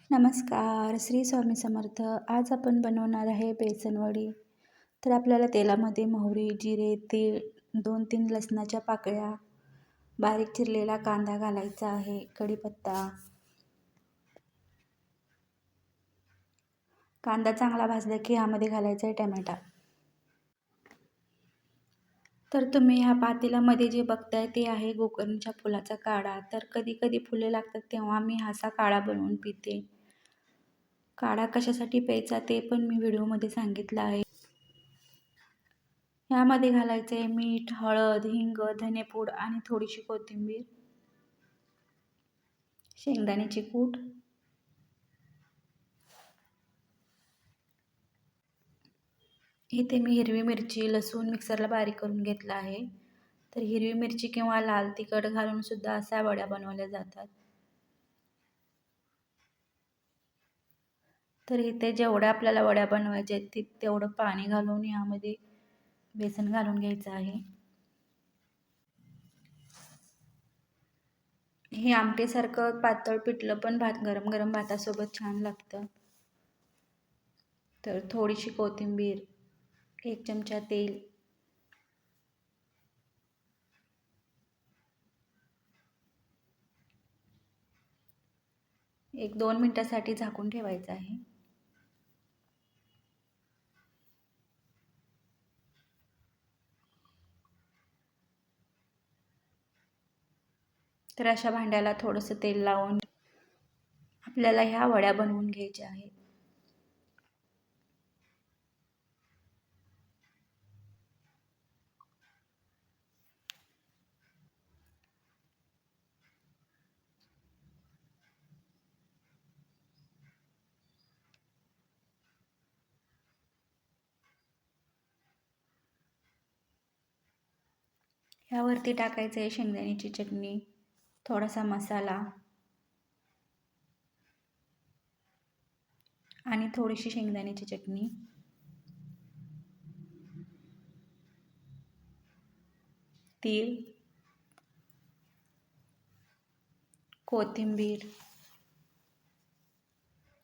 नमस्कार, श्री स्वामी समर्थ. आज आपण बनवणार आहे बेसन वडी. तर आपल्याला तेलामध्ये मोहरी, जिरे, तीळ, 2-3 लसणाच्या पाकळ्या, बारीक चिरलेला कांदा घालायचा आहे, कढीपत्ता. कांदा चांगला भाजला की यामध्ये घालायचा आहे टोमॅटो. तर तुम्ही ह्या पातेल्यामध्ये जे बघताय ते आहे गोकर्णच्या फुलाचा काढा. तर कधी कधी फुले लागतात तेव्हा मी असा काढा बनवून पिते. काढा कशासाठी प्यायचा ते पण मी व्हिडिओमध्ये सांगितलं आहे. यामध्ये घालायचे मीठ, हळद, हिंग, धनेपूड आणि थोडीशी कोथिंबीर, शेंगदाण्याची कूट, इथे मी हिरवी मिरची, लसूण मिक्सरला बारीक करून घेतला आहे. तर हिरवी मिरची किंवा लाल तिखट घालून सुद्धा अशा वड्या बनवल्या जातात. तर इथे जेवढ्या आपल्याला वड्या बनवायच्या आहेत तेवढं पाणी घालून यामध्ये बेसन घालून घ्यायचं आहे. हे आमटीसारखं पातळ पिठलं पण गरम गरम भातासोबत छान लागतं. तर थोडीशी कोथिंबीर, 1 चमचा तेल, एक 2 मिनिटासाठी झाकून ठेवायचं आहे. तर अशा भांड्याला थोडंसं तेल लावून आपल्याला ह्या वड्या बनवून घ्यायच्या आहेत. ह्यावरती टाकायचं आहे शेंगदाण्याची चटणी, थोडासा मसाला आणि थोडीशी शेंगदाण्याची चटणी, तीळ, कोथिंबीर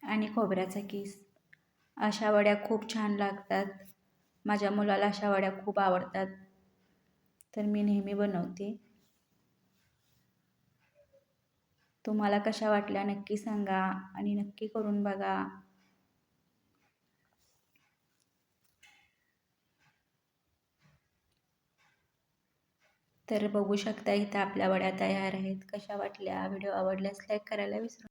आणि खोबऱ्याचा किस. अशा वड्या खूप छान लागतात. माझ्या मुलाला अशा वड्या खूप आवडतात, तर मी नेहमी बनवते. तुम्हाला कशा वाटल्या नक्की सांगा आणि नक्की करून बघा. तर बघू शकता इथं आपल्या वड्या तयार आहेत. कशा वाटल्या? व्हिडिओ आवडल्यास लाईक करायला विसरू नका.